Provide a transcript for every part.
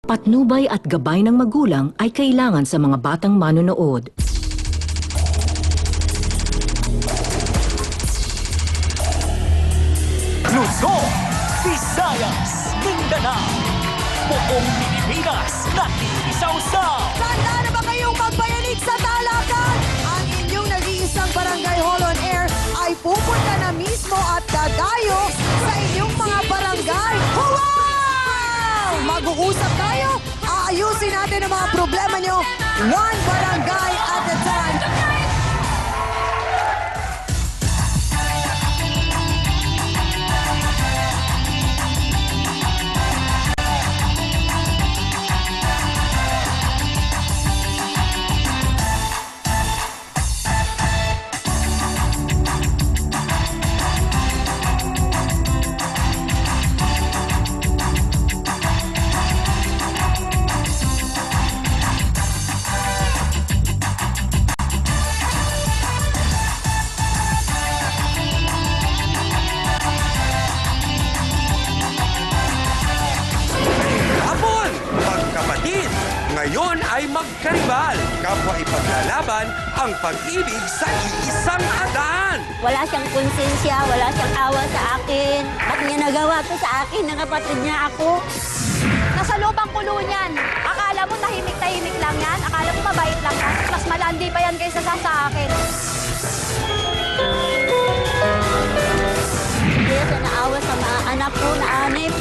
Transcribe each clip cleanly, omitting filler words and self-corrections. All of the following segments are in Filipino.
Patnubay at gabay ng magulang ay kailangan sa mga batang manonood. Luzon, Visayas, Mindanao, buong Pilipinas, nakikisaw-saw. Handa na ba kayong magpayanig sa talakan? Ang inyong nag-iisang Barangay Hall on Air ay pupunta na mismo at dadayo sa inyong mga barangay. Wow! Mag-uusap tayo, aayusin natin ang mga problema nyo, one barangay at a time. Hapon, magkapatid, ngayon ay magkaribal. Kapwa ipaglalaban ang pag-ibig sa iisang adan. Wala siyang konsensya, wala siyang awa sa akin. Ba't niya nagawa to sa akin na kapatid niya ako? Nasa loob ang kulo niyan. Akala mo tahimik-tahimik lang yan? Akala mo mabait lang yan? Mas malandi pa yan kaysa sa akin. Hindi siya naawa sa mga anak ko na anim.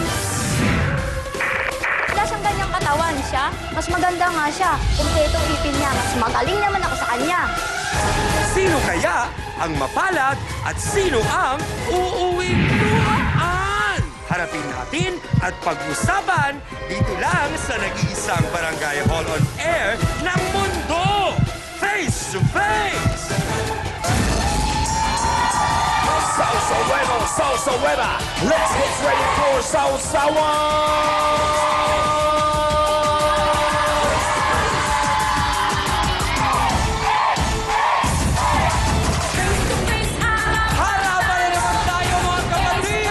Wala siyang ganyang katawan siya. Mas maganda nga siya. Kumpleto ipin niya. Mas magaling naman ako sa kanya. Sino kaya ang mapalad at sino ang uuwing luhaan? Harapin natin at pag-usapan dito lang sa nag-iisang Barangay Hall on Air ng mundo. Face to face! Salsa bueno, salsa buena. Let's get ready for salsa Harapan na naman tayo mga kapatid!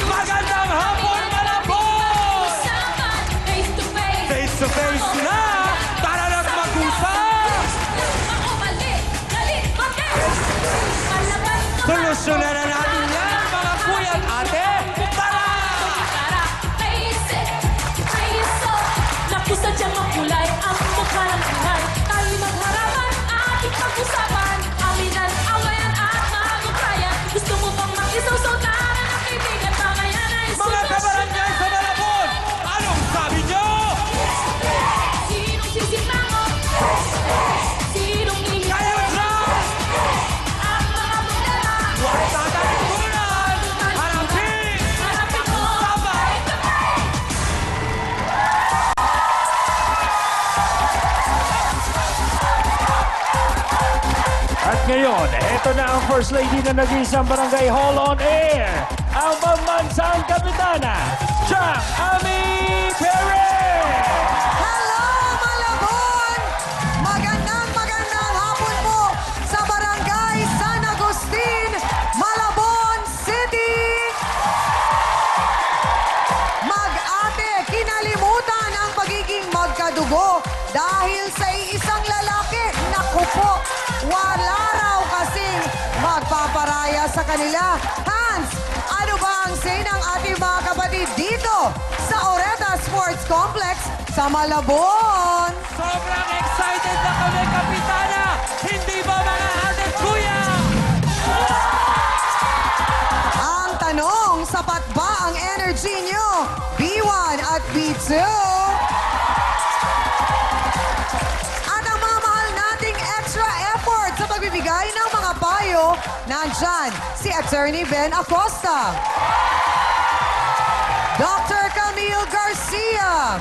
Magandang hapon, Malabon! Face to face na! Tara na mag-usap! Solusyonan na natin yan, mga kuya at ate! Tara! Sadyang makulay ang mukha ng tunay. Tayo'y magharapan, ating pag-usapan. Aminan, awayan at maguprayan. Gusto mo bang makisaw-saw taran ng kaibigan? Pangayan ay Mga solusyon. kabarangay sa Malabon! Anong sabi nyo? Sinong sisimangot? Sinong iiyak? Kayo dyan! Ang mga problema. Huwag tatalimunan! Harapin! Harapin mo. Sabay! At ngayon, eto na ang First Lady na nag-iisang Barangay Hall on Air. Ang pambansang kapitana, Chang Ami Perez! Hello, Malabon! Magandang hapon po sa Barangay San Agustin, Malabon City! Mag-ate, kinalimutan ang pagiging magkadugo dahil sa isang lalaki. Naku po, wala raw kasing magpaparaya sa kanila. Hans, ano ba ang say ng ating mga kapatid dito sa Oreta Sports Complex sa Malabon? Sobrang excited na kami, Kapitana! Hindi ba mga ate at kuya? Ang tanong, sapat ba ang energy nyo? B1 at B2? At ang mga mahal nating extra effort sa pagbibigay ng mga payo, nandyan si Attorney Ben Acosta, Dr. Camille Garcia,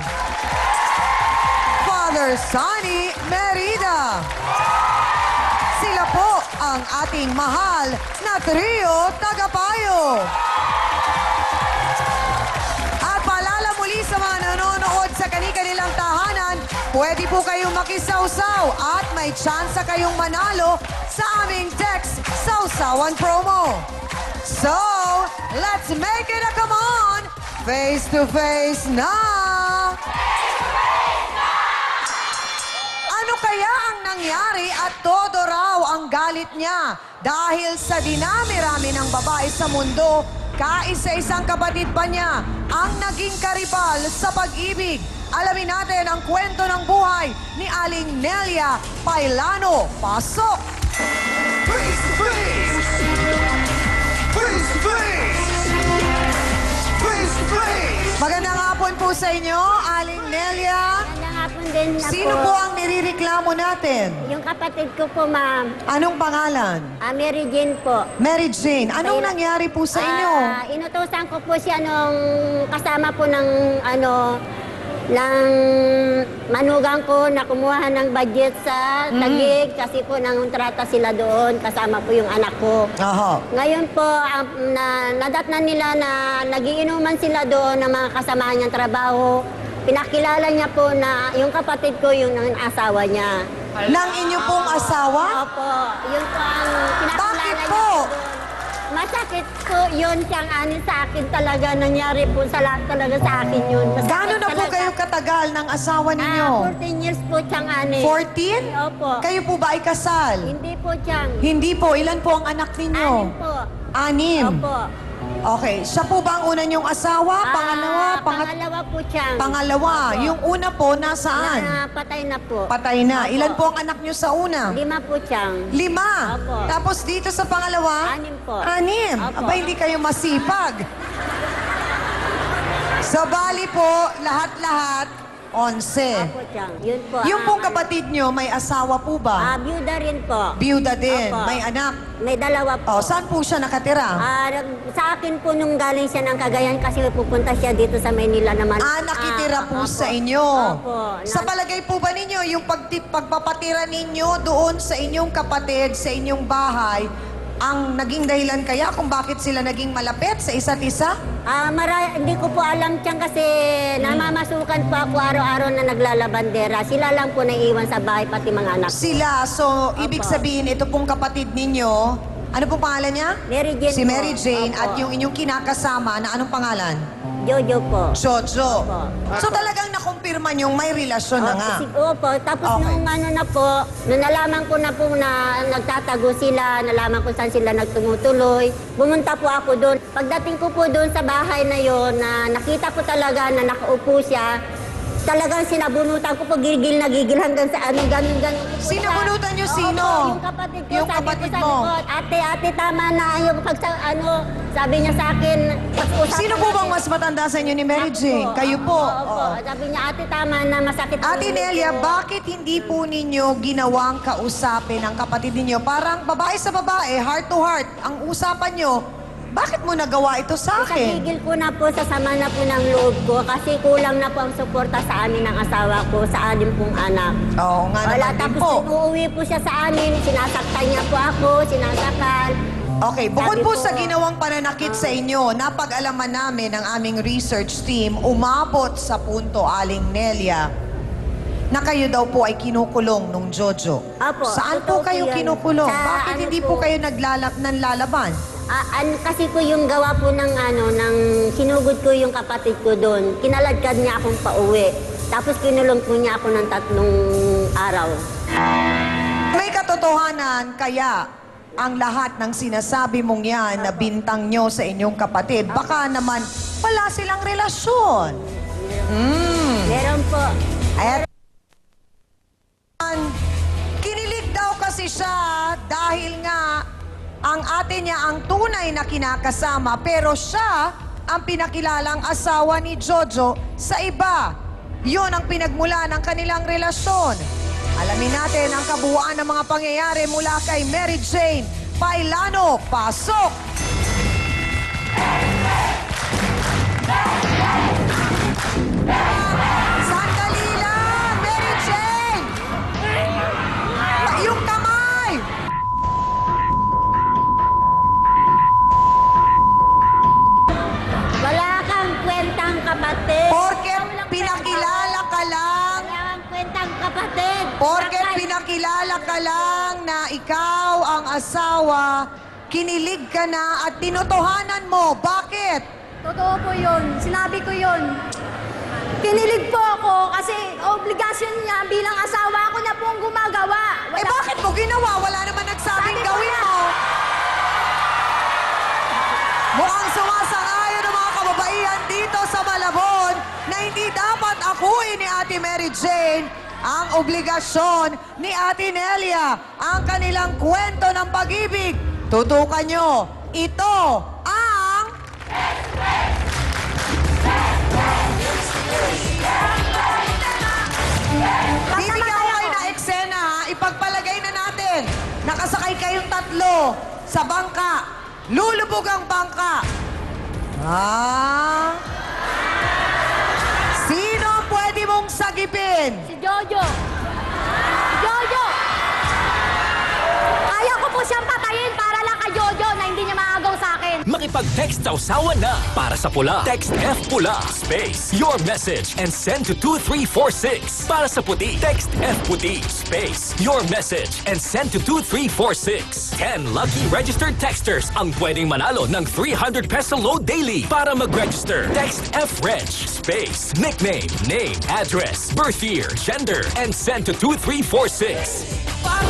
Father Sonny Merida. Sila po ang ating mahal na trio tagapayo. At paalala muli sa mga nanonood sa kani-kanilang tahanan, pwede po kayong makisawsaw at may tsansa kayong manalo sa aming text Sawsawan promo. So, let's make it a come on! Face to face na! nangyari at todo raw ang galit niya. Dahil sa dinami-rami ng babae sa mundo, kaisa-isang kapatid pa niya ang naging karibal sa pag-ibig. Alamin natin ang kwento ng buhay ni Aling Nelia Pailano. Pasok! Face to face! Face to face! Face to face! Magandang hapon po sa inyo, Aling Nelia. Magandang hapon din na Sino po ang nirereklamo natin? Yung kapatid ko po, ma'am. Anong pangalan? Mary Jane po. Mary Jane. Anong Ayun. nangyari po sa inyo? Inutusan ko po siya nung kasama po ng ng manugang ko na kumuha ng budget sa Taguig kasi po nangontrata sila doon kasama po yung anak ko. Aha. Ngayon po, nadatnan nila na nagiinuman sila doon ng mga kasamahan niyang trabaho. Pinakilala niya po na yung kapatid ko yung asawa niya. Nang inyo pong asawa? Opo, yun po ang pinakilala Bakit niya po? doon. Masakit po yun siyang ani sa akin talaga. Nangyari po sa lahat talaga sa akin yun. Masakit Gano'n na po talaga. kayo katagal ng asawa ninyo? 14 years po siyang ani. 14? Opo. Kayo po ba ay kasal? Hindi po siyang. Hindi po. Ilan po ang anak ninyo? Anim po. 6. Opo. Okay. Siya po ba ang una niyong asawa? Pangalawa? Pangalawa po siyang. Pangalawa. Opo. Yung una po, nasaan? Patay na po. Patay na. Opo. Ilan po ang anak niyo sa una? 5 po siyang. 5. Opo. Tapos dito sa pangalawa? 6 po. 6. Opo. Aba, hindi kayo masipag. Sa bali po, lahat-lahat, 11. Opo siyang. Yun po. Yung pong kapatid nyo, may asawa po ba? Byuda rin po. Byuda din. Opo. May anak. May 2 po. Oh, saan po siya nakatira? Sa akin po nung galing siya ng Cagayan kasi pupunta siya dito sa Maynila naman. Nakitira po opo. sa inyo. Opo. Sa palagay po ba ninyo, yung pagpapatira ninyo doon sa inyong kapatid, sa inyong bahay, ang naging dahilan kaya kung bakit sila naging malapit sa isa't isa? Hindi ko po alam siyang kasi namamasukan po ako araw-araw na naglalabandera. Sila lang po naiiwan sa bahay, pati mga anak. Sila, so ibig Opo. sabihin, ito pong kapatid ninyo, ano pong pangalan niya? Mary Jane Si po. Mary Jane Opo. at yung inyong kinakasama na anong pangalan? Jojo po. Jojo. Opo. So talagang nakumpirma niyong may relasyon na nga. Opo, tapos Okay. nung na po, nung nalaman ko na po na nagtatago sila, nalaman ko saan sila nagtumutuloy, bumunta po ako doon. Pagdating ko po doon sa bahay na yon, na nakita ko talaga na nakaupo siya, talagang sinabunutan ko po, gigil na gigil hanggang sa ganun. Sinabunutan niyo sino? Opo, yung kapatid ko, Yung sabi kapatid ko sa mo? likod, ate, tama na, yung sabi niya sa akin, pag-usapan Sino po bang natin. mas matanda sa inyo ni Mary Ako Jane? po. Kayo po. Opo. Oo. Sabi niya, ate, tama na, masakit po Ate yung Nelia, ulo ko." bakit hindi po ninyo ginawang kausapin ang kapatid ninyo? Parang babae sa babae, heart to heart, ang usapan nyo, bakit mo nagawa ito sa akin? Ikagigil ko na po, sasama na po ng loob ko kasi kulang na po ang suporta sa amin ng asawa ko, sa anim pong anak. Oo nga Wala, naman din tapos po. uuwi po siya sa amin, sinasaktan niya po ako, sinasakal. Okay, bukod Sabi po ko, sa ginawang pananakit sa inyo, napag-alaman namin ng aming research team, umabot sa punto, Aling Nelia, na kayo daw po ay kinukulong nung Jojo. Apo, Saan totoo po kayo po yan. kinukulong? Sa Bakit ano hindi po? po kayo nanlalaban? Kasi po yung gawa po ng sinugod ko yung kapatid ko doon, kinaladkad niya akong pauwi. Tapos kinulong po niya ako ng 3 araw. May katotohanan kaya ang lahat ng sinasabi mong yan na bintang nyo sa inyong kapatid. Baka naman wala silang relasyon. Meron po. At kinilig daw kasi siya dahil nga ang ate niya ang tunay na kinakasama pero siya ang pinakilalang asawa ni Jojo sa iba. Yun ang pinagmula ng kanilang relasyon. Alamin natin ang kabuuan ng mga pangyayari mula kay Mary Jane Pailano. Pasok! Sandali lang, Mary Jane! Yung kamay! Wala kang kwentang kapatid. Porket Walang pinakilala ka lang, Wala kang kwentang kapatid. porket Kapatid. pinakilala ka lang na ikaw ang asawa, kinilig ka na at tinutuhanan mo. Bakit? Totoo po yun. Sinabi ko yun. Kinilig po ako kasi obligasyon niya bilang asawa ko na pong gumagawa. Abuin ni Ate Mary Jane ang obligasyon ni Ate Nelia, ang kanilang kwento ng pag-ibig. Tutukan nyo, ito ang... Bibigyan ko kayo na eksena, ha? Ipagpalagay na natin. Nakasakay kayong tatlo sa bangka. Lulubog ang bangka. Ah? Sino ang pwede mong sagipin? Si Jojo. Si Jojo! Kaya ko po siyang patayin para lang kay Jojo na hindi niya maagaw sa akin. Makipag-text sausawan na para sa pula. Text F Pula, space, your message, and send to 2346. Para sa puti, text F Puti, space, your message, and send to 2346. 10 lucky registered texters ang pwedeng manalo ng 300 peso load daily. Para mag-register, text F Reg, space, nickname, name, address, birth year, gender, and send to 2346. Pag